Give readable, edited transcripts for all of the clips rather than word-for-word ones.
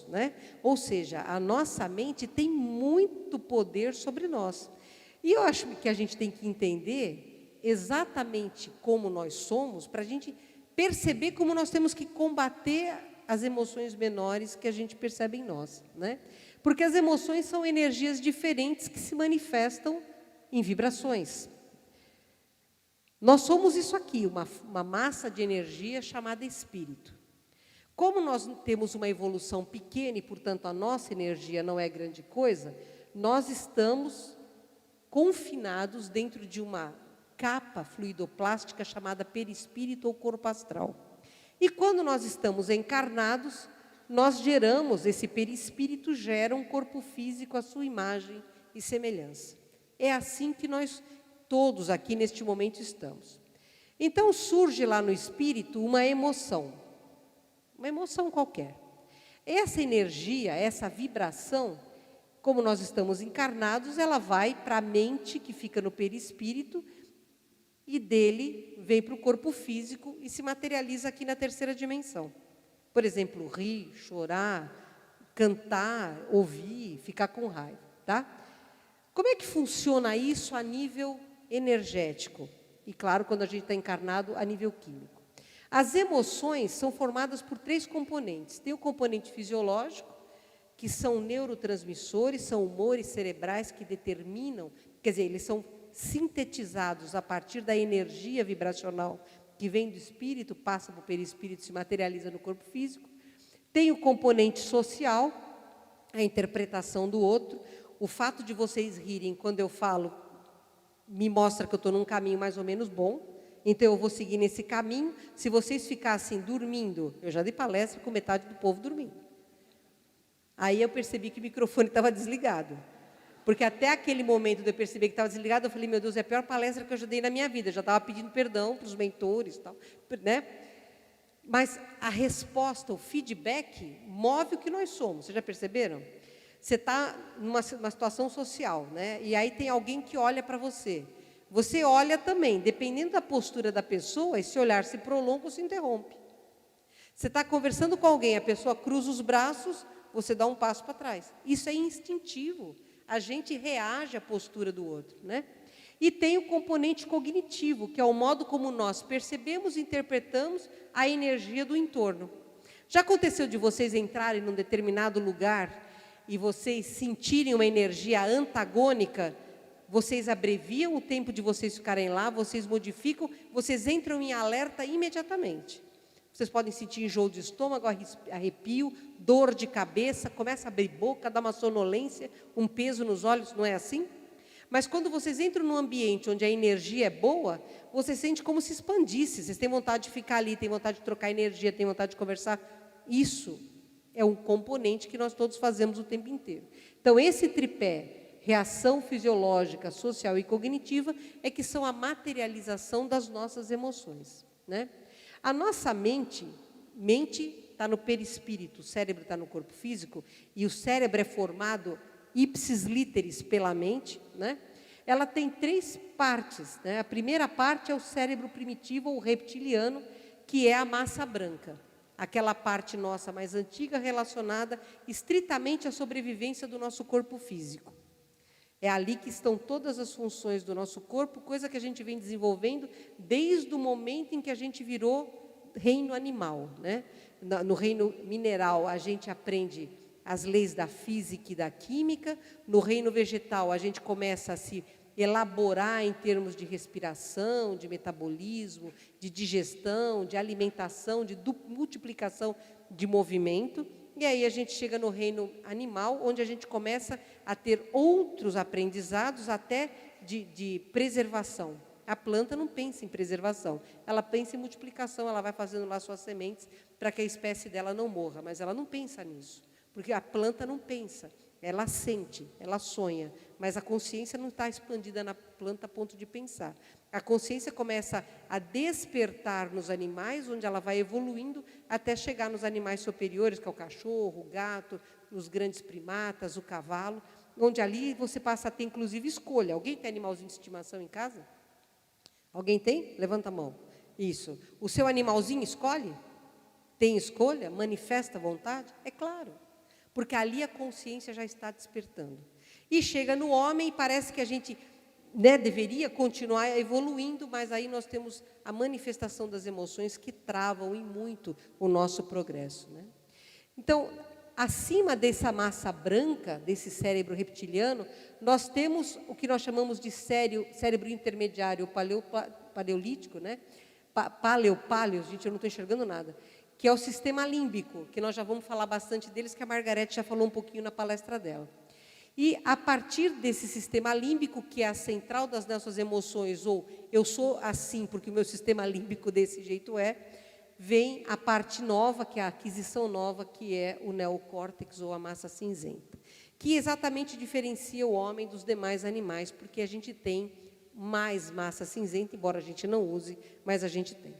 né? Ou seja, a nossa mente tem muito poder sobre nós. E eu acho que a gente tem que entender exatamente como nós somos, para a gente perceber como nós temos que combater as emoções menores que a gente percebe em nós, né? Porque as emoções são energias diferentes que se manifestam em vibrações. Nós somos isso aqui, uma massa de energia chamada espírito. Como nós temos uma evolução pequena e, portanto, a nossa energia não é grande coisa, nós estamos confinados dentro de uma capa fluidoplástica chamada perispírito ou corpo astral. E quando nós estamos encarnados, nós geramos, esse perispírito gera um corpo físico à sua imagem e semelhança. É assim que nós todos aqui neste momento estamos. Então surge lá no espírito uma emoção qualquer. Essa energia, essa vibração, como nós estamos encarnados, ela vai para a mente que fica no perispírito e dele vem para o corpo físico e se materializa aqui na terceira dimensão. Por exemplo, rir, chorar, cantar, ouvir, ficar com raiva, tá? Como é que funciona isso a nível energético? E claro, quando a gente está encarnado, a nível químico. As emoções são formadas por 3 componentes. Tem o componente fisiológico, que são neurotransmissores, são humores cerebrais que determinam, quer dizer, eles são sintetizados a partir da energia vibracional que vem do espírito, passa para o perispírito, se materializa no corpo físico. Tem o componente social, a interpretação do outro. O fato de vocês rirem quando eu falo me mostra que eu estou num caminho mais ou menos bom, então eu vou seguir nesse caminho. Se vocês ficassem dormindo, eu já dei palestra com metade do povo dormindo. Aí eu percebi que o microfone estava desligado. Porque até aquele momento de eu perceber que estava desligado, eu falei, meu Deus, é a pior palestra que eu já dei na minha vida. Eu já estava pedindo perdão para os mentores e tal, né? Mas a resposta, o feedback, move o que nós somos. Vocês já perceberam? Você está numa situação social, né? E aí tem alguém que olha para você. Você olha também, dependendo da postura da pessoa, esse olhar se prolonga ou se interrompe. Você está conversando com alguém, a pessoa cruza os braços, você dá um passo para trás. Isso é instintivo. A gente reage à postura do outro, né? E tem o componente cognitivo, que é o modo como nós percebemos e interpretamos a energia do entorno. Já aconteceu de vocês entrarem num determinado lugar e vocês sentirem uma energia antagônica? Vocês abreviam o tempo de vocês ficarem lá, vocês modificam, vocês entram em alerta imediatamente. Vocês podem sentir enjoo de estômago, arrepio, dor de cabeça, começa a abrir boca, dá uma sonolência, um peso nos olhos, não é assim? Mas quando vocês entram num ambiente onde a energia é boa, você sente como se expandisse, vocês têm vontade de ficar ali, têm vontade de trocar energia, têm vontade de conversar. Isso é um componente que nós todos fazemos o tempo inteiro. Então, esse tripé, reação fisiológica, social e cognitiva, é que são a materialização das nossas emoções, né? A nossa mente está no perispírito, o cérebro está no corpo físico, e o cérebro é formado ipsis literis pela mente, né? Ela tem 3 partes, né? A primeira parte é o cérebro primitivo ou reptiliano, que é a massa branca, aquela parte nossa mais antiga relacionada estritamente à sobrevivência do nosso corpo físico. É ali que estão todas as funções do nosso corpo, coisa que a gente vem desenvolvendo desde o momento em que a gente virou reino animal, né? No reino mineral, a gente aprende as leis da física e da química. No reino vegetal, a gente começa a se elaborar em termos de respiração, de metabolismo, de digestão, de alimentação, de multiplicação de movimento. E aí a gente chega no reino animal, onde a gente começa a ter outros aprendizados até de preservação. A planta não pensa em preservação, ela pensa em multiplicação, ela vai fazendo lá suas sementes para que a espécie dela não morra, mas ela não pensa nisso, porque a planta não pensa, ela sente, ela sonha, mas a consciência não está expandida na planta a ponto de pensar. A consciência começa a despertar nos animais, onde ela vai evoluindo até chegar nos animais superiores, que é o cachorro, o gato, os grandes primatas, o cavalo, onde ali você passa a ter, inclusive, escolha. Alguém tem animalzinho de estimação em casa? Alguém tem? Levanta a mão. Isso. O seu animalzinho escolhe? Tem escolha? Manifesta vontade? É claro. porque ali a consciência já está despertando. E chega no homem e parece que a gente, né, deveria continuar evoluindo, mas aí nós temos a manifestação das emoções que travam em muito o nosso progresso, né? Então, acima dessa massa branca, desse cérebro reptiliano, nós temos o que nós chamamos de cérebro intermediário paleolítico, né? Paleo, gente, eu não estou enxergando nada, que é o sistema límbico, que nós já vamos falar bastante deles, que a Margarete já falou um pouquinho na palestra dela. E a partir desse sistema límbico, que é a central das nossas emoções, ou eu sou assim porque o meu sistema límbico desse jeito é, vem a parte nova, que é a aquisição nova, que é o neocórtex ou a massa cinzenta, que exatamente diferencia o homem dos demais animais, porque a gente tem mais massa cinzenta, embora a gente não use, mas a gente tem.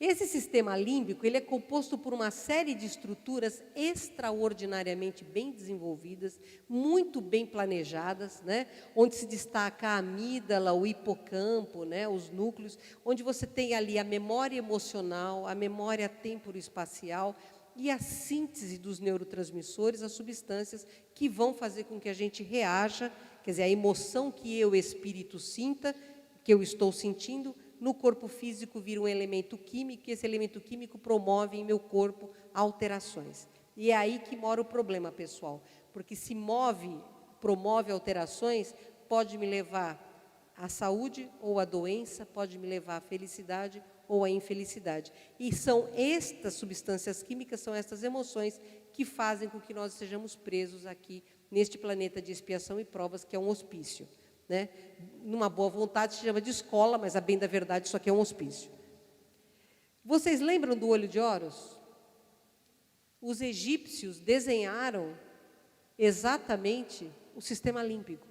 Esse sistema límbico, ele é composto por uma série de estruturas extraordinariamente bem desenvolvidas, muito bem planejadas, né? Onde se destaca a amígdala, o hipocampo, né? Os núcleos, onde você tem ali a memória emocional, a memória temporoespacial e a síntese dos neurotransmissores, as substâncias que vão fazer com que a gente reaja, quer dizer, a emoção que eu, espírito, sinta, que eu estou sentindo, no corpo físico vira um elemento químico, e esse elemento químico promove em meu corpo alterações. E é aí que mora o problema, pessoal, porque se promove alterações, pode me levar à saúde ou à doença, pode me levar à felicidade ou à infelicidade. E são estas substâncias químicas, são estas emoções que fazem com que nós estejamos presos aqui neste planeta de expiação e provas, que é um hospício, né? Numa boa vontade se chama de escola, mas a bem da verdade isso aqui é um hospício. Vocês lembram do olho de Horus? Os egípcios desenharam exatamente o sistema límbico.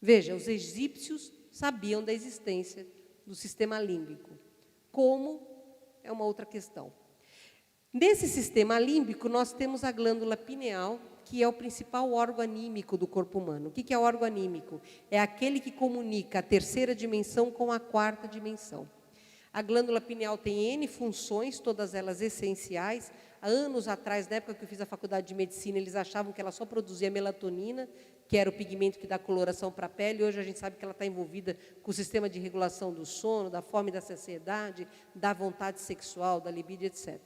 Veja, os egípcios sabiam da existência do sistema límbico. Como? É uma outra questão. Nesse sistema límbico, nós temos a glândula pineal, que é o principal órgão anímico do corpo humano. O que é o órgão anímico? É aquele que comunica a terceira dimensão com a quarta dimensão. A glândula pineal tem N funções, todas elas essenciais. Há anos atrás, na época que eu fiz a faculdade de medicina, eles achavam que ela só produzia melatonina, que era o pigmento que dá coloração para a pele. Hoje a gente sabe que ela está envolvida com o sistema de regulação do sono, da fome e da saciedade, da vontade sexual, da libido, etc.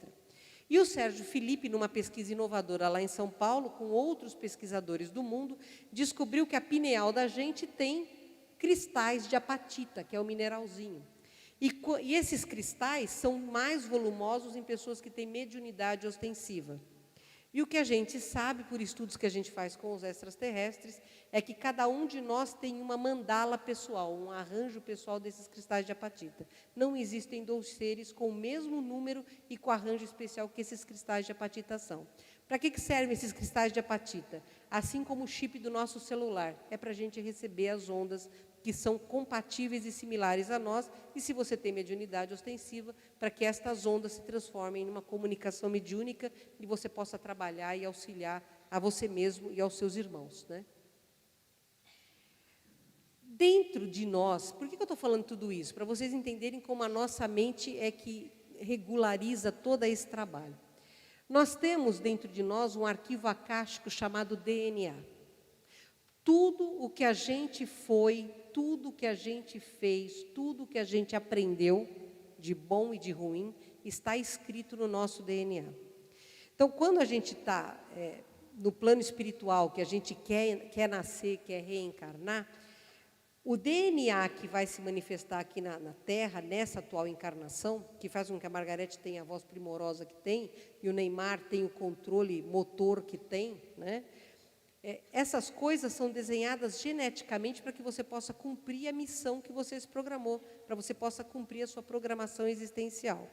E o Sérgio Felipe, numa pesquisa inovadora lá em São Paulo, com outros pesquisadores do mundo, descobriu que a pineal da gente tem cristais de apatita, que é o mineralzinho. E esses cristais são mais volumosos em pessoas que têm mediunidade ostensiva. E o que a gente sabe, por estudos que a gente faz com os extraterrestres, é que cada um de nós tem uma mandala pessoal, um arranjo pessoal desses cristais de apatita. Não existem dois seres com o mesmo número e com arranjo especial que esses cristais de apatita são. Para que servem esses cristais de apatita? Assim como o chip do nosso celular, é para a gente receber as ondas que são compatíveis e similares a nós, e se você tem mediunidade ostensiva, para que estas ondas se transformem em uma comunicação mediúnica e você possa trabalhar e auxiliar a você mesmo e aos seus irmãos, né? Dentro de nós, por que eu estou falando tudo isso? Para vocês entenderem como a nossa mente é que regulariza todo esse trabalho. Nós temos dentro de nós um arquivo acástico chamado DNA. Tudo o que a gente foi, tudo o que a gente fez, tudo o que a gente aprendeu, de bom e de ruim, está escrito no nosso DNA. Então, quando a gente está no plano espiritual, que a gente quer nascer, quer reencarnar, o DNA que vai se manifestar aqui na Terra, nessa atual encarnação, que faz com que a Margarete tenha a voz primorosa que tem, e o Neymar tenha o controle motor que tem, né? Essas coisas são desenhadas geneticamente para que você possa cumprir a missão que você se programou, para você possa cumprir a sua programação existencial.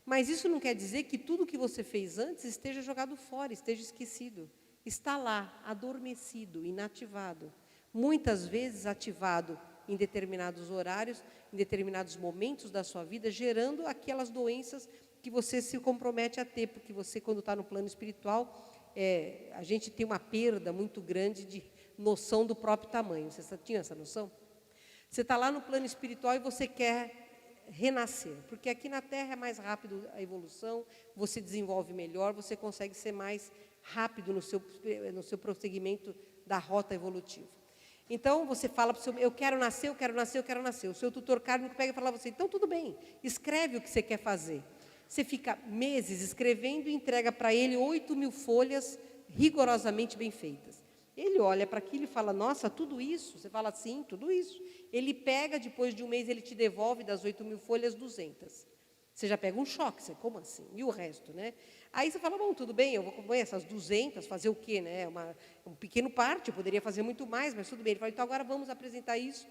Mas isso não quer dizer que tudo que você fez antes esteja jogado fora, esteja esquecido. Está lá, adormecido, inativado. Muitas vezes ativado em determinados horários, em determinados momentos da sua vida, gerando aquelas doenças que você se compromete a ter, porque você, quando está no plano espiritual, a gente tem uma perda muito grande de noção do próprio tamanho. Você tinha essa noção? Você está lá no plano espiritual e você quer renascer, porque aqui na Terra é mais rápido a evolução, você desenvolve melhor, você consegue ser mais rápido no seu prosseguimento da rota evolutiva. Então, você fala para o seu, eu quero nascer, eu quero nascer, eu quero nascer. O seu tutor kármico pega e fala para você, então tudo bem, escreve o que você quer fazer. Você fica meses escrevendo e entrega para ele 8.000 folhas rigorosamente bem feitas. Ele olha para aquilo e fala, nossa, tudo isso? Você fala, sim, tudo isso. Ele pega, depois de um mês, ele te devolve das 8.000 folhas 200. Você já pega um choque, você, como assim? E o resto, né? Aí você fala, bom, tudo bem, eu vou comer essas 200, fazer o quê, né? Um pequeno parte, eu poderia fazer muito mais, mas tudo bem. Ele fala, então agora vamos apresentar isso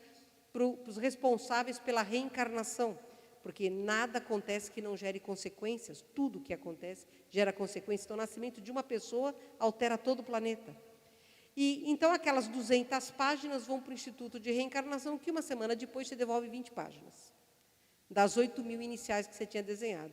para os responsáveis pela reencarnação, porque nada acontece que não gere consequências, tudo que acontece gera consequências. Então, o nascimento de uma pessoa altera todo o planeta. E então, aquelas 200 páginas vão para o Instituto de Reencarnação, que uma semana depois você devolve 20 páginas, das 8.000 iniciais que você tinha desenhado.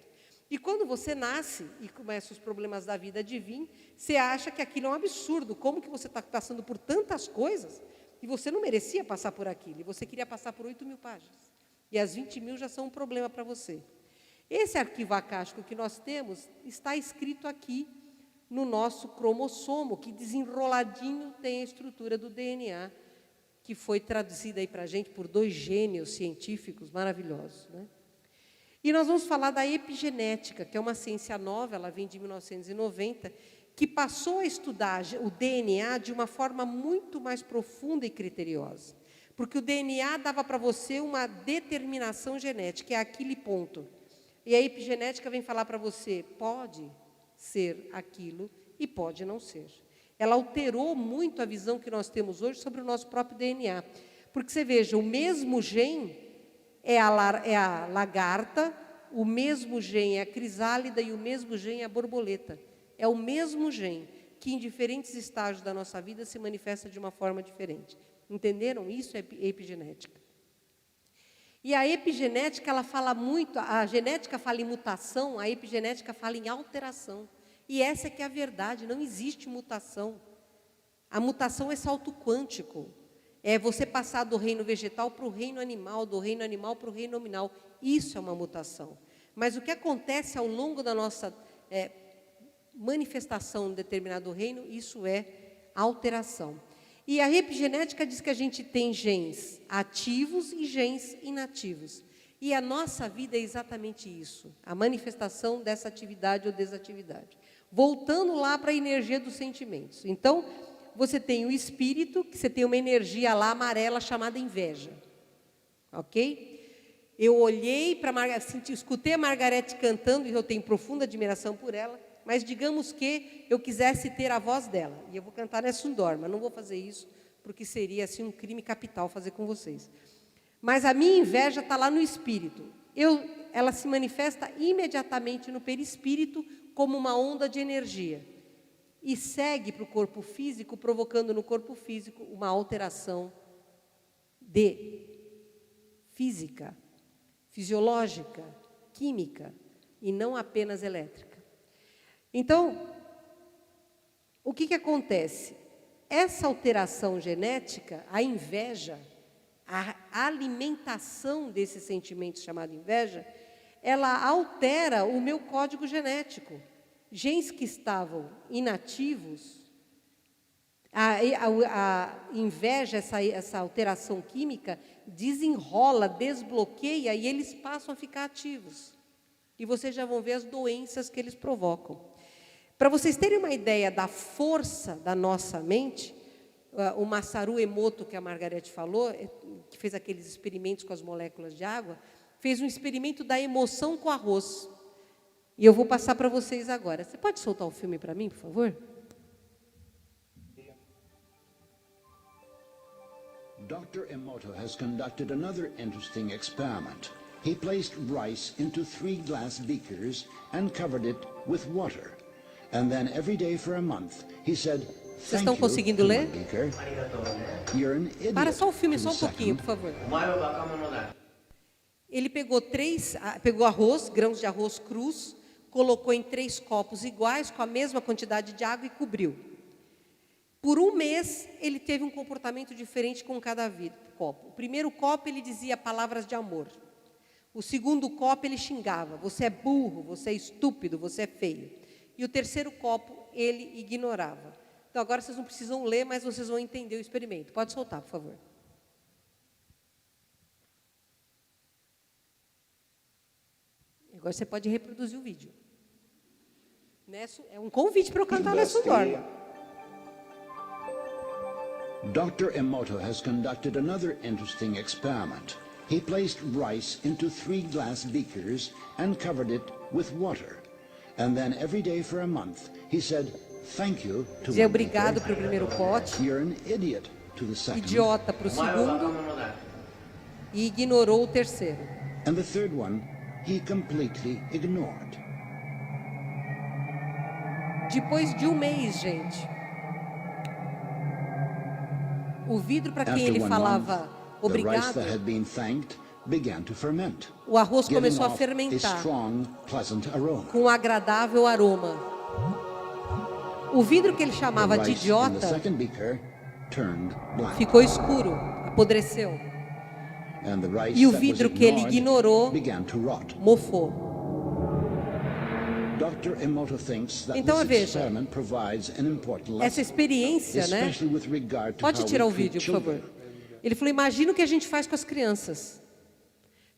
E quando você nasce e começam os problemas da vida de vir, você acha que aquilo é um absurdo. Como que você está passando por tantas coisas e você não merecia passar por aquilo? E você queria passar por 8.000 páginas. E as 20.000 já são um problema para você. Esse arquivo acástico que nós temos está escrito aqui no nosso cromossomo, que desenroladinho tem a estrutura do DNA, que foi traduzida aí para a gente por 2 gênios científicos maravilhosos, né? E nós vamos falar da epigenética, que é uma ciência nova, ela vem de 1990, que passou a estudar o DNA de uma forma muito mais profunda e criteriosa. Porque o DNA dava para você uma determinação genética, é aquele ponto. E a epigenética vem falar para você, pode ser aquilo e pode não ser. Ela alterou muito a visão que nós temos hoje sobre o nosso próprio DNA. Porque você veja, o mesmo gene é a lagarta, o mesmo gene é a crisálida e o mesmo gene é a borboleta. É o mesmo gene que em diferentes estágios da nossa vida se manifesta de uma forma diferente. Entenderam? Isso é epigenética. E a epigenética, ela fala muito, a genética fala em mutação, a epigenética fala em alteração. E essa é que é a verdade, não existe mutação. A mutação é salto quântico. É você passar do reino vegetal para o reino animal, do reino animal para o reino nominal. Isso é uma mutação. Mas o que acontece ao longo da nossa manifestação em determinado reino, isso é alteração. E a epigenética diz que a gente tem genes ativos e genes inativos. E a nossa vida é exatamente isso, a manifestação dessa atividade ou desatividade. Voltando lá para a energia dos sentimentos. Então, você tem o espírito, que você tem uma energia lá amarela chamada inveja. Ok? Eu olhei para escutei a Margarete cantando, e eu tenho profunda admiração por ela, mas digamos que eu quisesse ter a voz dela, e eu vou cantar nessa Dorma, não vou fazer isso, porque seria assim um crime capital fazer com vocês. Mas a minha inveja está lá no espírito. Ela se manifesta imediatamente no perispírito como uma onda de energia. E segue para o corpo físico, provocando no corpo físico uma alteração física, fisiológica, química, e não apenas elétrica. Então, o que acontece? Essa alteração genética, a inveja, a alimentação desse sentimento chamado inveja, ela altera o meu código genético. Genes que estavam inativos, a inveja, essa alteração química, desenrola, desbloqueia e eles passam a ficar ativos. E vocês já vão ver as doenças que eles provocam. Para vocês terem uma ideia da força da nossa mente, o Masaru Emoto, que a Margarete falou, que fez aqueles experimentos com as moléculas de água, fez um experimento da emoção com arroz. E eu vou passar para vocês agora. Você pode soltar o filme para mim, por favor? Dr. Emoto has conducted another interesting experiment. He placed rice into 3 glass beakers and covered it with water. And then every day for a month, he said, Vocês estão conseguindo ler? Para só o filme, só um pouquinho, por favor. Ele pegou arroz, grãos de arroz crus, colocou em 3 copos iguais, com a mesma quantidade de água e cobriu. Por um mês, ele teve um comportamento diferente com cada copo. O primeiro copo, ele dizia palavras de amor. O segundo copo ele xingava, você é burro, você é estúpido, você é feio. E o terceiro copo ele ignorava. Então agora vocês não precisam ler, mas vocês vão entender o experimento. Pode soltar, por favor. Agora você pode reproduzir o vídeo. É um convite para eu cantar nessa dorme. Dr. Emoto has conducted another interesting experiment. He placed rice into 3 glass beakers and covered it with water. And then every day for a month, he said, "Thank you" to Dizer one obrigado para beaker. o primeiro pote, "You're an idiot" to the second. idiota para o segundo e ignorou o terceiro. And the third one, he completely ignored. Depois de um mês, gente, o vidro para quem After ele 1 falava month, the rice obrigado, that had been thanked began to ferment, o arroz giving começou a off a fermentar strong, pleasant aroma. com um agradável aroma. O vidro que ele chamava The de rice in the idiota second beaker turned black. ficou escuro, apodreceu. And the rice E o that was vidro que ele ignored ignorou began to rot. mofou. Dr. Emoto thinks that Então, this veja, experiment provides an important essa lesson, experiência, né? especially with regard to Pode how tirar we o treat vídeo, por children. favor. Ele falou, imagina o que a gente faz com as crianças.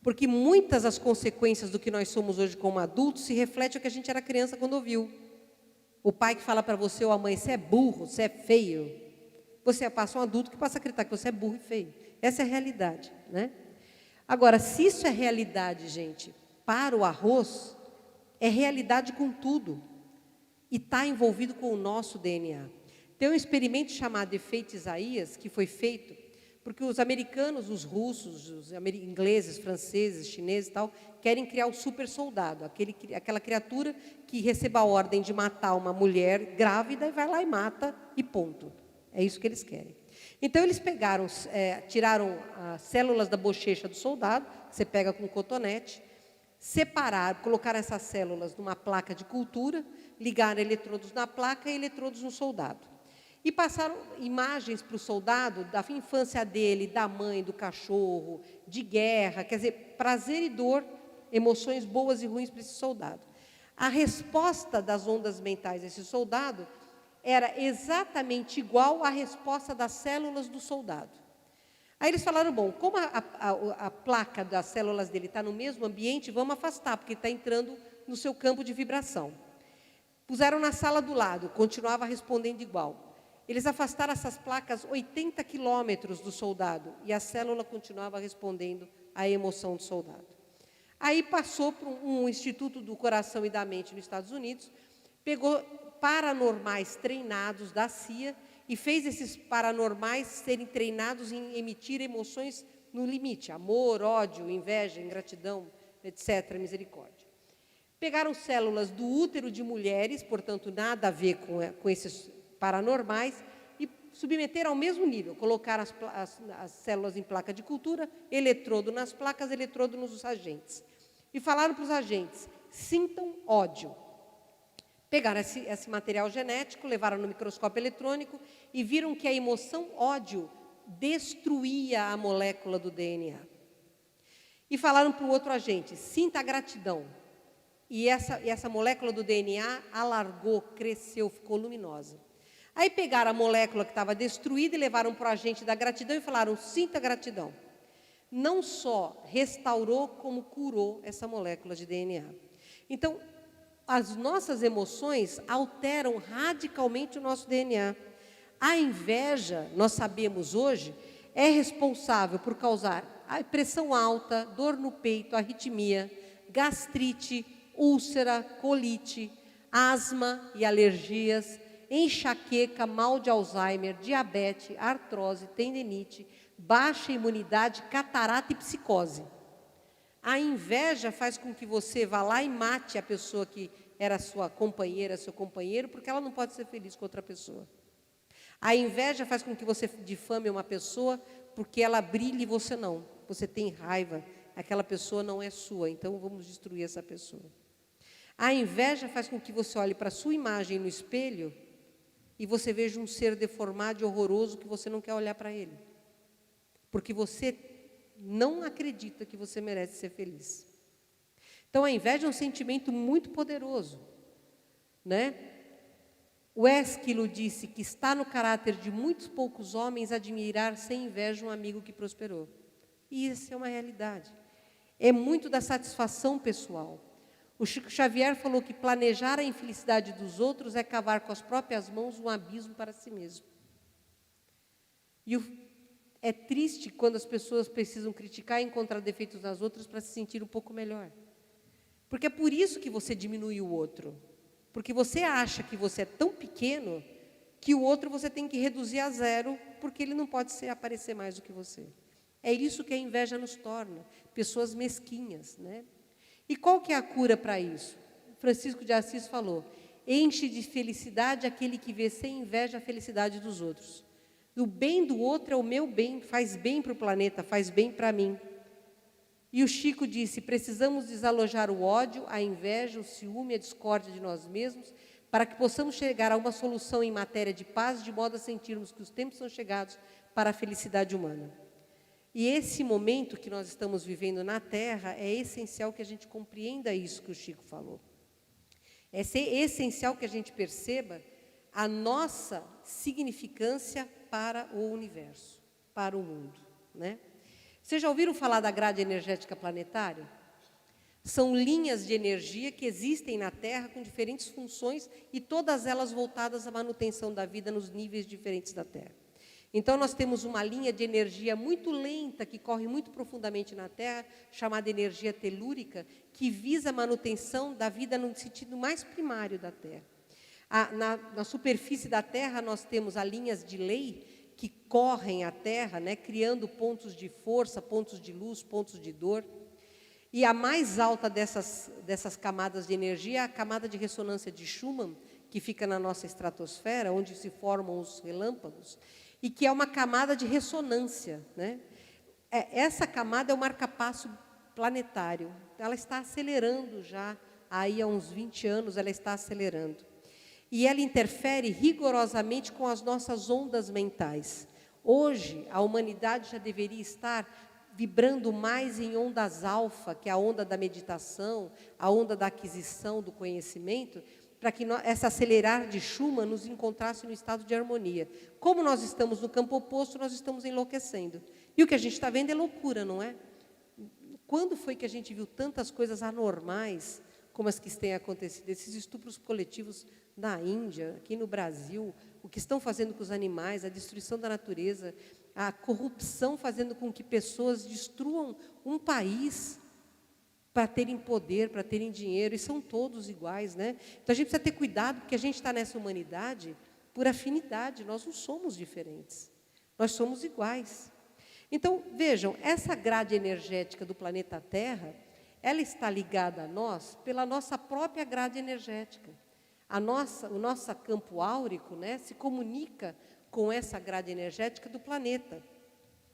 Porque muitas das consequências do que nós somos hoje como adultos se reflete ao que a gente era criança quando ouviu. O pai que fala para você ou a mãe, você é burro, você é feio. Você passa um adulto que passa a acreditar que você é burro e feio. Essa é a realidade, né? Agora, se isso é realidade, gente, para o arroz, é realidade com tudo. E está envolvido com o nosso DNA. Tem um experimento chamado Efeito Isaías, que foi feito, porque os americanos, os russos, os ingleses, franceses, chineses e tal, querem criar o super soldado, aquela criatura que receba a ordem de matar uma mulher grávida e vai lá e mata e ponto. É isso que eles querem. Então, eles tiraram as células da bochecha do soldado, que você pega com um cotonete, separaram, colocaram essas células numa placa de cultura, ligaram eletrodos na placa e eletrodos no soldado. E passaram imagens para o soldado da infância dele, da mãe, do cachorro, de guerra, quer dizer, prazer e dor, emoções boas e ruins para esse soldado. A resposta das ondas mentais desse soldado era exatamente igual à resposta das células do soldado. Aí eles falaram, bom, como a placa das células dele está no mesmo ambiente, vamos afastar, porque está entrando no seu campo de vibração. Puseram na sala do lado, continuava respondendo igual. Eles afastaram essas placas 80 quilômetros do soldado, e a célula continuava respondendo à emoção do soldado. Aí passou para um Instituto do Coração e da Mente nos Estados Unidos, pegou paranormais treinados da CIA, e fez esses paranormais serem treinados em emitir emoções no limite, amor, ódio, inveja, ingratidão, etc., misericórdia. Pegaram células do útero de mulheres, portanto, nada a ver com esses paranormais, e submeteram ao mesmo nível, colocaram as células em placa de cultura, eletrodo nas placas, eletrodo nos agentes. E falaram para os agentes, sintam ódio. Pegaram esse material genético, levaram no microscópio eletrônico e viram que a emoção ódio destruía a molécula do DNA. E falaram para o outro agente, sinta a gratidão. E essa molécula do DNA alargou, cresceu, ficou luminosa. Aí pegaram a molécula que estava destruída e levaram para o agente da gratidão e falaram, sinta a gratidão. Não só restaurou, como curou essa molécula de DNA. Então, as nossas emoções alteram radicalmente o nosso DNA. A inveja, nós sabemos hoje, é responsável por causar pressão alta, dor no peito, arritmia, gastrite, úlcera, colite, asma e alergias, enxaqueca, mal de Alzheimer, diabetes, artrose, tendinite, baixa imunidade, catarata e psicose. A inveja faz com que você vá lá e mate a pessoa que era sua companheira, seu companheiro, porque ela não pode ser feliz com outra pessoa. A inveja faz com que você difame uma pessoa porque ela brilhe e você não. Você tem raiva, aquela pessoa não é sua, então vamos destruir essa pessoa. A inveja faz com que você olhe para a sua imagem no espelho e você veja um ser deformado e horroroso que você não quer olhar para ele. Porque você não acredita que você merece ser feliz. Então, a inveja é um sentimento muito poderoso, né? O Ésquilo disse que está no caráter de muitos poucos homens admirar sem inveja um amigo que prosperou. E isso é uma realidade. É muito da satisfação pessoal. O Chico Xavier falou que planejar a infelicidade dos outros é cavar com as próprias mãos um abismo para si mesmo. E é triste quando as pessoas precisam criticar e encontrar defeitos nas outras para se sentir um pouco melhor. Porque é por isso que você diminui o outro. Porque você acha que você é tão pequeno que o outro você tem que reduzir a zero, porque ele não pode aparecer mais do que você. É isso que a inveja nos torna, pessoas mesquinhas, né? E qual que é a cura para isso? Francisco de Assis falou: enche de felicidade aquele que vê sem inveja a felicidade dos outros. O bem do outro é o meu bem, faz bem para o planeta, faz bem para mim. E o Chico disse: precisamos desalojar o ódio, a inveja, o ciúme, a discórdia de nós mesmos, para que possamos chegar a uma solução em matéria de paz, de modo a sentirmos que os tempos são chegados para a felicidade humana. E esse momento que nós estamos vivendo na Terra, é essencial que a gente compreenda isso que o Chico falou. É essencial que a gente perceba a nossa significância para o universo, para o mundo, né? Vocês já ouviram falar da grade energética planetária? São linhas de energia que existem na Terra com diferentes funções e todas elas voltadas à manutenção da vida nos níveis diferentes da Terra. Então, nós temos uma linha de energia muito lenta, que corre muito profundamente na Terra, chamada energia telúrica, que visa a manutenção da vida no sentido mais primário da Terra. Na superfície da Terra, nós temos as linhas de lei, que correm a Terra, né, criando pontos de força, pontos de luz, pontos de dor. E a mais alta dessas camadas de energia é a camada de ressonância de Schumann, que fica na nossa estratosfera, onde se formam os relâmpagos, e que é uma camada de ressonância, né? Essa camada é o marca-passo planetário. Ela está acelerando já, aí há uns 20 anos ela está acelerando. E ela interfere rigorosamente com as nossas ondas mentais. Hoje, a humanidade já deveria estar vibrando mais em ondas alfa, que é a onda da meditação, a onda da aquisição do conhecimento, para que essa acelerar de Schumann nos encontrasse no estado de harmonia. Como nós estamos no campo oposto, nós estamos enlouquecendo. E o que a gente está vendo é loucura, não é? Quando foi que a gente viu tantas coisas anormais como as que têm acontecido? Esses estupros coletivos na Índia, aqui no Brasil, o que estão fazendo com os animais, a destruição da natureza, a corrupção fazendo com que pessoas destruam um país para terem poder, para terem dinheiro, e são todos iguais, né? Então, a gente precisa ter cuidado, porque a gente está nessa humanidade por afinidade, nós não somos diferentes, nós somos iguais. Então, vejam, essa grade energética do planeta Terra, ela está ligada a nós pela nossa própria grade energética. O nosso campo áurico, né, se comunica com essa grade energética do planeta.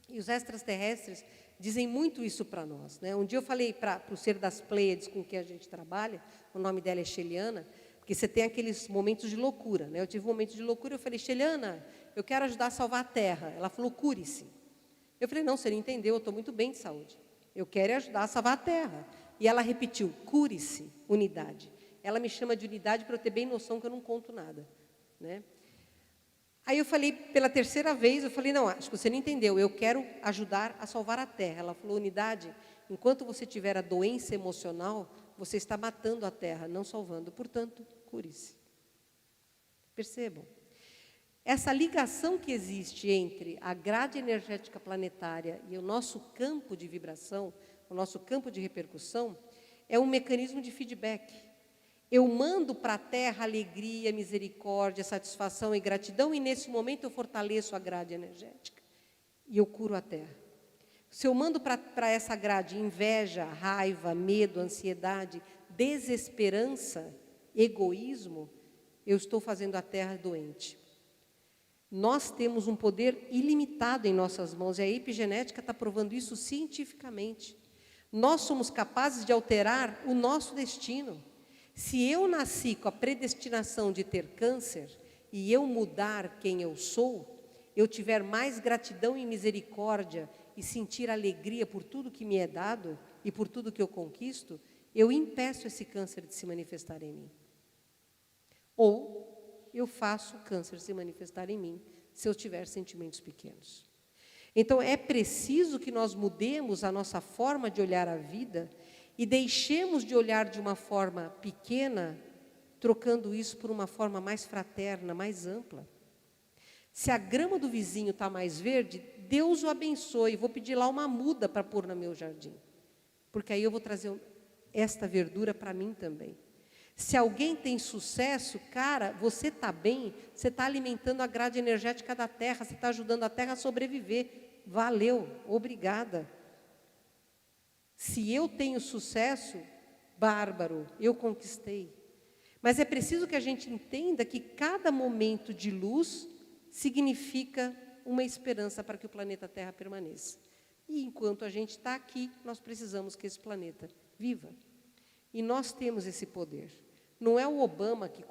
E os extraterrestres dizem muito isso para nós, né? Um dia eu falei para o ser das Pleiades com quem a gente trabalha, o nome dela é Sheliana, porque você tem aqueles momentos de loucura, né? Eu tive um momento de loucura, eu falei: Sheliana, eu quero ajudar a salvar a Terra. Ela falou: cure-se. Eu falei: não, você não entendeu, eu estou muito bem de saúde. Eu quero ajudar a salvar a Terra. E ela repetiu: cure-se, unidade. Ela me chama de unidade para eu ter bem noção que eu não conto nada, né? Aí eu falei, pela terceira vez, eu falei: não, acho que você não entendeu, eu quero ajudar a salvar a Terra. Ela falou: unidade, enquanto você tiver a doença emocional, você está matando a Terra, não salvando, portanto, cure-se. Percebam? Essa ligação que existe entre a grade energética planetária e o nosso campo de vibração, o nosso campo de repercussão, é um mecanismo de feedback. Eu mando para a Terra alegria, misericórdia, satisfação e gratidão, e nesse momento eu fortaleço a grade energética e eu curo a Terra. Se eu mando para essa grade inveja, raiva, medo, ansiedade, desesperança, egoísmo, eu estou fazendo a Terra doente. Nós temos um poder ilimitado em nossas mãos, e a epigenética está provando isso cientificamente. Nós somos capazes de alterar o nosso destino. Se eu nasci com a predestinação de ter câncer e eu mudar quem eu sou, eu tiver mais gratidão e misericórdia e sentir alegria por tudo que me é dado e por tudo que eu conquisto, eu impeço esse câncer de se manifestar em mim. Ou eu faço o câncer se manifestar em mim, se eu tiver sentimentos pequenos. Então, é preciso que nós mudemos a nossa forma de olhar a vida e deixemos de olhar de uma forma pequena, trocando isso por uma forma mais fraterna, mais ampla. Se a grama do vizinho está mais verde, Deus o abençoe, vou pedir lá uma muda para pôr no meu jardim, porque aí eu vou trazer esta verdura para mim também. Se alguém tem sucesso, cara, você está bem, você está alimentando a grade energética da terra, você está ajudando a terra a sobreviver. Valeu, obrigada. Se eu tenho sucesso, bárbaro, eu conquistei. Mas é preciso que a gente entenda que cada momento de luz significa uma esperança para que o planeta Terra permaneça. E enquanto a gente está aqui, nós precisamos que esse planeta viva. E nós temos esse poder. Não é o Obama que,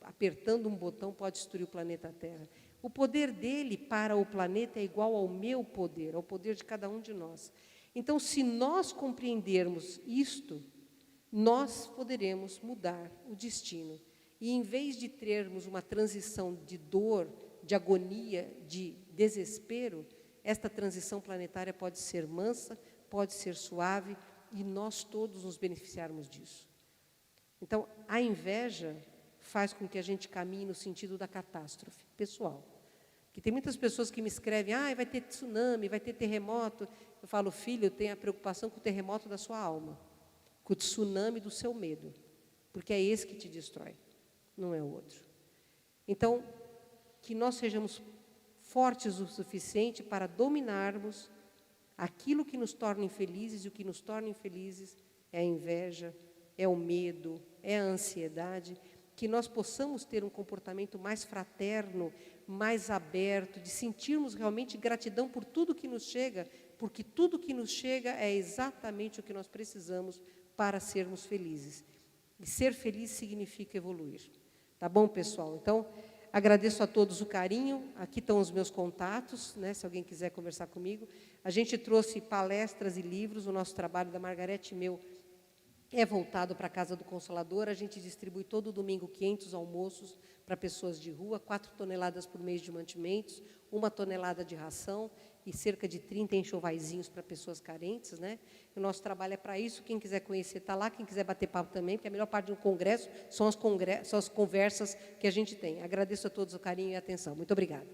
apertando um botão, pode destruir o planeta Terra. O poder dele para o planeta é igual ao meu poder, ao poder de cada um de nós. Então, se nós compreendermos isto, nós poderemos mudar o destino. E, em vez de termos uma transição de dor, de agonia, de desespero, esta transição planetária pode ser mansa, pode ser suave, e nós todos nos beneficiarmos disso. Então, a inveja faz com que a gente caminhe no sentido da catástrofe pessoal. Porque tem muitas pessoas que me escrevem, vai ter tsunami, vai ter terremoto. Eu falo, filho, tenha a preocupação com o terremoto da sua alma, com o tsunami do seu medo, porque é esse que te destrói, não é o outro. Então, que nós sejamos fortes o suficiente para dominarmos aquilo que nos torna infelizes, e o que nos torna infelizes é a inveja, é o medo, é a ansiedade, que nós possamos ter um comportamento mais fraterno, mais aberto, de sentirmos realmente gratidão por tudo que nos chega, porque tudo que nos chega é exatamente o que nós precisamos para sermos felizes. E ser feliz significa evoluir. Tá bom, pessoal? Então, agradeço a todos o carinho. Aqui estão os meus contatos, né, se alguém quiser conversar comigo. A gente trouxe palestras e livros. O nosso trabalho da Margarete e meu é voltado para a Casa do Consolador. A gente distribui todo domingo 500 almoços para pessoas de rua, 4 toneladas por mês de mantimentos, 1 tonelada de ração e cerca de 30 enxovaizinhos para pessoas carentes, né? O nosso trabalho é para isso. Quem quiser conhecer está lá, quem quiser bater papo também, porque a melhor parte de um congresso são as conversas que a gente tem. Agradeço a todos o carinho e a atenção. Muito obrigada.